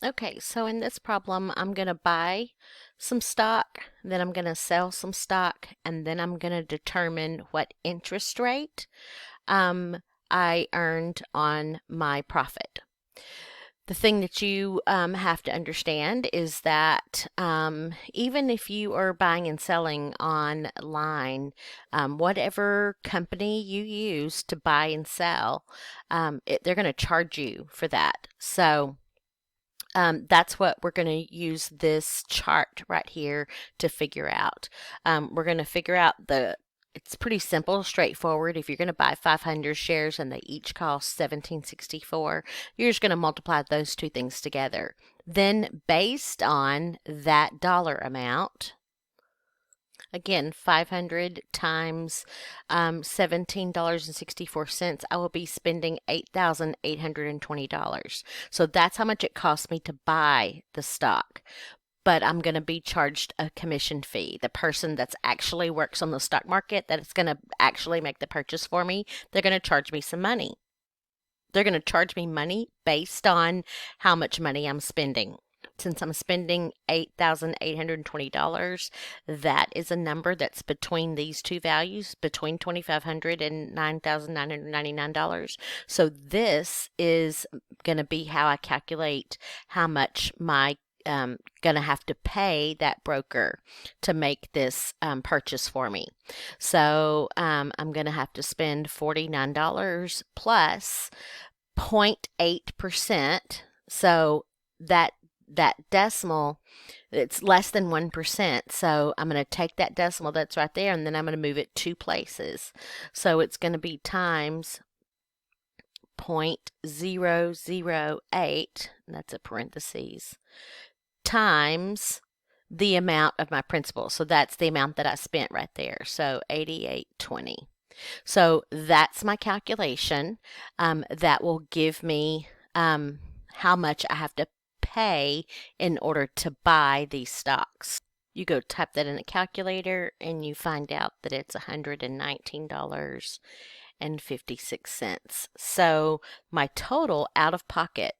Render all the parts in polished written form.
Okay, so in this problem, I'm going to buy some stock, then I'm going to sell some stock, and then I'm going to determine what interest rate um, I earned on my profit. The thing that you have to understand is that even if you are buying and selling online, whatever company you use to buy and sell, they're going to charge you for that. So that's what we're going to use this chart right here to figure out. We're going to figure out it's pretty simple, straightforward. If you're going to buy 500 shares and they each cost 17.64, you're just going to multiply those two things together. Then based on that dollar amount, again, 500 times $17.64, I will be spending $8,820. So that's how much it costs me to buy the stock. But I'm going to be charged a commission fee. The person that's actually works on the stock market, that is going to actually make the purchase for me, they're going to charge me some money. They're going to charge me money based on how much money I'm spending. Since I'm spending $8,820, that is a number that's between these two values, between $2,500 and $9,999. So this is going to be how I calculate how much my going to have to pay that broker to make this purchase for me. So I'm going to have to spend $49 plus 0.8%. So that decimal, it's less than 1%. So I'm going to take that decimal that's right there and then I'm going to move it two places. So it's going to be times 0.008, that's a parentheses, times the amount of my principal. So that's the amount that I spent right there. So 88.20. So that's my calculation. That will give me how much I have to pay in order to buy these stocks. You go type that in a calculator and you find out that it's $119.56. So my total out of pocket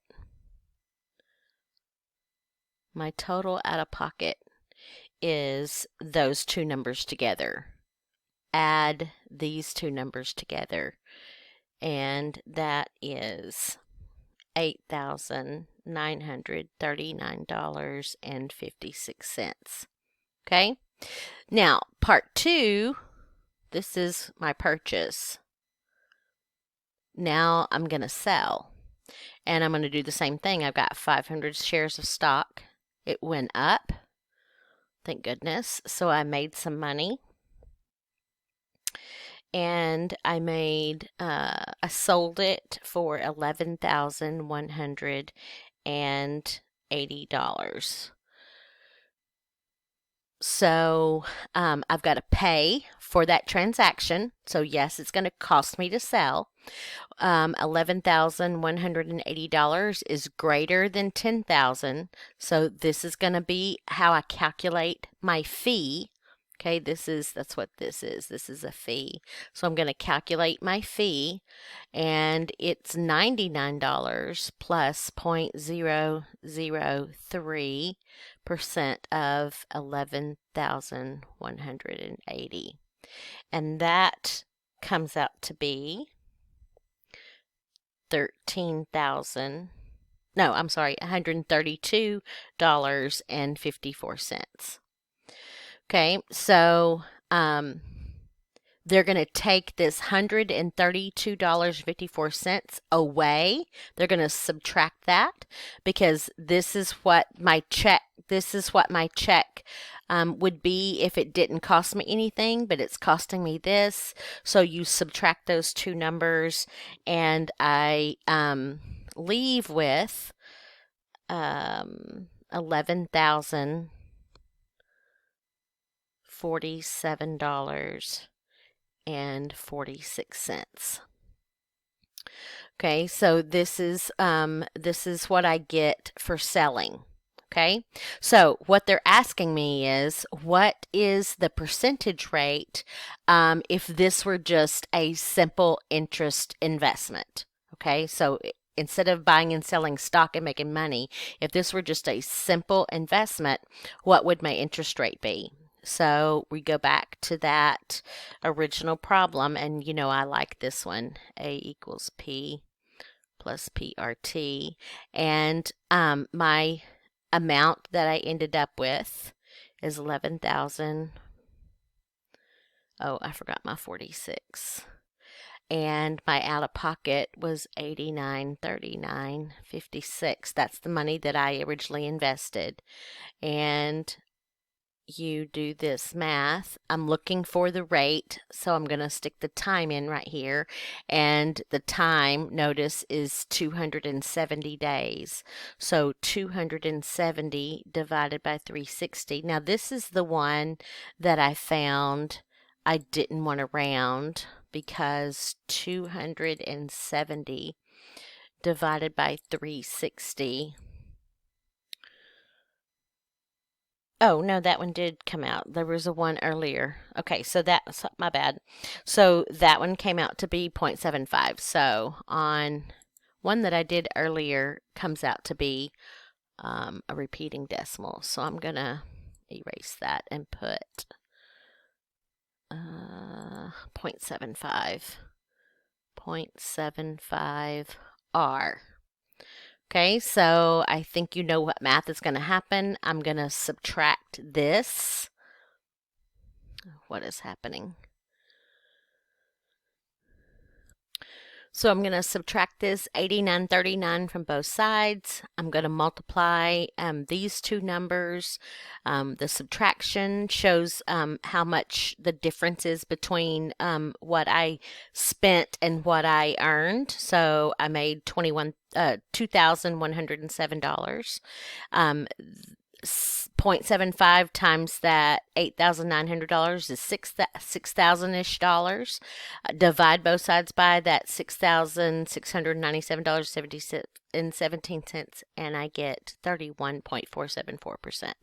is those two numbers together. Add these two numbers together, and that is $8,939.56. Okay? Now, part two, this is my purchase. Now I'm going to sell. And I'm going to do the same thing. I've got 500 shares of stock. It went up. Thank goodness. So I made some money. And I sold it for $11,180. So I've got to pay for that transaction. So yes, it's going to cost me to sell. $11,180 is greater than $10,000. So this is going to be how I calculate my fee. Okay, that's what this is. This is a fee. So I'm going to calculate my fee, and it's $99 plus 0.003% of 11,180. And that comes out to be $132.54. Okay, so they're going to take this $132.54 away. They're going to subtract that because this is what my check would be if it didn't cost me anything, but it's costing me this. So you subtract those two numbers, and I leave with $11,047.46. Okay, so this is what I get for selling. Okay, so what they're asking me is, what is the percentage rate if this were just a simple interest investment? Okay, so instead of buying and selling stock and making money, if this were just a simple investment, what would my interest rate be? So we go back to that original problem, and I like this one. A equals P plus PRT. And my amount that I ended up with is 11,000. Oh, I forgot my 46. And my out of pocket was 89.39.56. That's the money that I originally invested. And you do this math. I'm looking for the rate, so I'm going to stick the time in right here. And the time, notice, is 270 days. So 270 divided by 360. Now, this is the one that I found I didn't want to round, because 270 divided by 360. Oh, no, that one did come out. There was a one earlier. Okay, so that's my bad. So that one came out to be 0.75. So on one that I did earlier comes out to be a repeating decimal. So I'm going to erase that and put 0.75. 0.75 R. Okay, so I think you know what math is going to happen. I'm going to subtract this. What is happening? So I'm going to subtract this 89.39 from both sides. I'm going to multiply these two numbers. The subtraction shows how much the difference is between what I spent and what I earned. So I made $2,107. 0.75 times that $8,900 is $6,000-ish dollars. Divide both sides by that $6,697.17, and I get 31.474%.